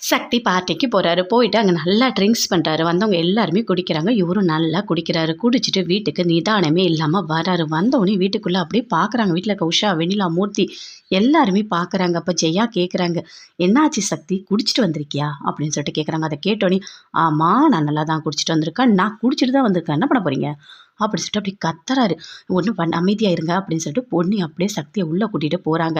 சக்தி பார்ட்டிக்கு போறாரு. போயிட்டு அங்க நல்லா ட்ரிங்க்ஸ் பண்றாரு. வந்தவங்க எல்லாருமே குடிக்கிறாங்க. இவரும் நல்லா குடிக்கிறாரு. குடிச்சிட்டு வீட்டுக்கு நிதானமே இல்லாம வராரு. வந்தவுடனே வீட்டுக்குள்ள அப்படியே பார்க்குறாங்க. வீட்ல இருக்க உஷா, வெண்ணிலா, மூர்த்தி எல்லாருமே பார்க்குறாங்க. அப்ப ஜெயா கேட்குறாங்க, "என்னாச்சு சக்தி? குடிச்சிட்டு வந்திருக்கியா?" அப்படின்னு சொல்லிட்டு கேட்குறாங்க. அத கேட்டோனே, "ஆமா, நான் நல்லா தான் குடிச்சிட்டு வந்திருக்கேன். நான் குடிச்சிட்டு தான் வந்திருக்கேன். என்ன பண்ண போறீங்க?" அப்படின்னு சொல்லிட்டு அப்படியே கத்துறாரு. "ஒண்ணும் அமைதியா இருங்க" அப்படின்னு சொல்லிட்டு பொன்னி அப்படியே சக்திய உள்ள கூட்டிட்டு போறாங்க.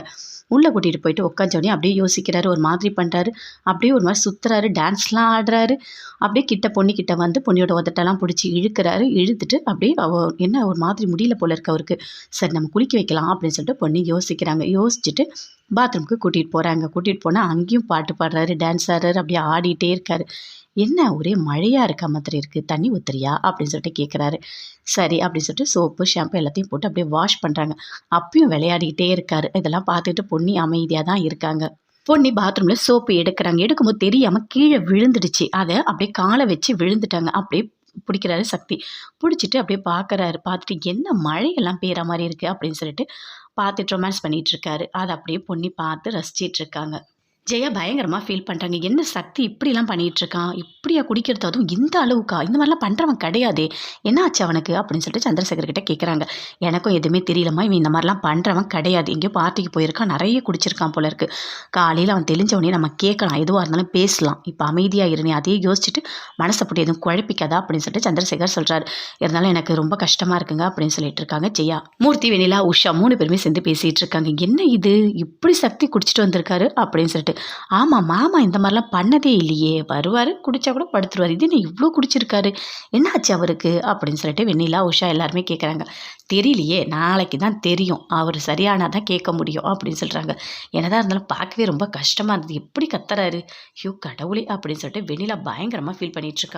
உள்ள கூட்டிட்டு போயிட்டு உட்காந்தோனே அப்படியே யோசிக்கிறாரு. ஒரு மாதிரி பண்றாரு. அப்படியே ஒரு மாரி சுத்துறாரு. டான்ஸ்லாம் ஆடுறாரு. அப்படியே பொண்ணுகிட்ட வந்து பொன்னியோட உதட்டெல்லாம் புடிச்சு இழுக்குறாரு. இழுத்துட்டு அப்படியே என்ன ஒரு மாதிரி முடியல போல இருக்கு அவருக்கு. சரி நம்ம குளிக்க வைக்கலாம் அப்படின்னு சொல்லிட்டு பொன்னி யோசிக்கிறாங்க. யோசிச்சுட்டு பாத்ரூமுக்கு கூட்டிட்டு போறாங்க. கூட்டிட்டு போனா அங்கேயும் பாட்டு பாடுறாரு, டான்ஸ் ஆடுறாரு. அப்படியே ஆடிட்டே இருக்காரு. "என்ன ஒரே மழையா இருக்க மாதிரி இருக்கு. தண்ணி ஊத்துறியா?" அப்படின்னு சொல்லிட்டு கேட்குறாரு. சரி அப்படின்னு சொல்லிட்டு சோப்பு, ஷாம்பு எல்லாத்தையும் போட்டு அப்படியே வாஷ் பண்றாங்க. அப்பயும் விளையாடிக்கிட்டே இருக்காரு. இதெல்லாம் பார்த்துட்டு பொன்னி அமைதியா தான் இருக்காங்க. பொன்னி பாத்ரூம்ல சோப்பு எடுக்குறாங்க. எடுக்கும்போது தெரியாம கீழ விழுந்துடுச்சு. அத அப்படியே கால வச்சு விழுந்துட்டாங்க. அப்படியே புடிக்கிறாரு சக்தி. புடிச்சிட்டு அப்படியே பார்க்குறாரு. பார்த்துட்டு என்ன மழையெல்லாம் பெய்ற மாரி இருக்கு அப்படின்னு சொல்லிட்டு பார்த்துட்டு ரொமான்ஸ் பண்ணிட்டு இருக்காரு. அத அப்படியே பொன்னி பார்த்து ரசிச்சிட்டு இருக்காங்க. ஜெயா பயங்கரமா ஃபீல் பண்றாங்க. என்ன சக்தி இப்படிலாம் பண்ணிட்டு இருக்கான்? இப்படியா குடிக்கிறது? அதுவும் இந்த அளவுக்கா? இந்த மாரிலாம் பண்றவன் கிடையாதே! என்ன ஆச்சு அவனுக்கு? அப்படின்னு சொல்லிட்டு சந்திரசேகர் கிட்ட கேட்குறாங்க. எனக்கும் எதுவுமே தெரியலம்மா. இவன் இந்த மாரிலாம் பண்றவன் கிடையாது. எங்கேயோ பார்ட்டிக்கு போயிருக்கான். நெறைய குடிச்சிருக்கான் போல இருக்கு. காலையில அவன் தெளிஞ்ச நம்ம கேட்கலாம். எதுவா இருந்தாலும் பேசலாம். இப்ப அமைதியா இரு. நீ அதையே யோசிச்சுட்டு மனச போட்டு எதுவும் குழப்பிக்காத அப்படின்னு சொல்லிட்டு சந்திரசேகர் சொல்றாரு. இருந்தாலும் எனக்கு ரொம்ப கஷ்டமா இருக்குங்க அப்படின்னு சொல்லிட்டு இருக்காங்க ஜெயா. மூர்த்தி, வெண்ணிலா, உஷா 3 பேருமே சேர்ந்து பேசிட்டு இருக்காங்க. என்ன இது? இப்படி சக்தி குடிச்சிட்டு வந்திருக்காரு அப்படின்னு சொல்லிட்டு. ஆமா, மாமா இந்த மாரிலாம் பண்ணதே இல்லையே! வருவாரு, குடிச்சா கூட படுத்துருவாரு. இது என்ன இவ்ளோ குடிச்சிருக்காரு? என்னாச்சு அவருக்கு? அப்படின்னு சொல்லிட்டு வெண்ணிலா, உஷா எல்லாருமே கேட்குறாங்க. தெரியலையே! நாளைக்கு தான் தெரியும். அவரு சரியானா தான் கேட்க முடியும் அப்படின்னு சொல்றாங்க. என்னதான் இருந்தாலும் பார்க்கவே ரொம்ப கஷ்டமா இருந்தது. எப்படி கத்துறாரு? ஐயோ கடவுளே! அப்படின்னு சொல்லிட்டு வெண்ணிலா பயங்கரமா ஃபீல் பண்ணிட்டு இருக்காங்க.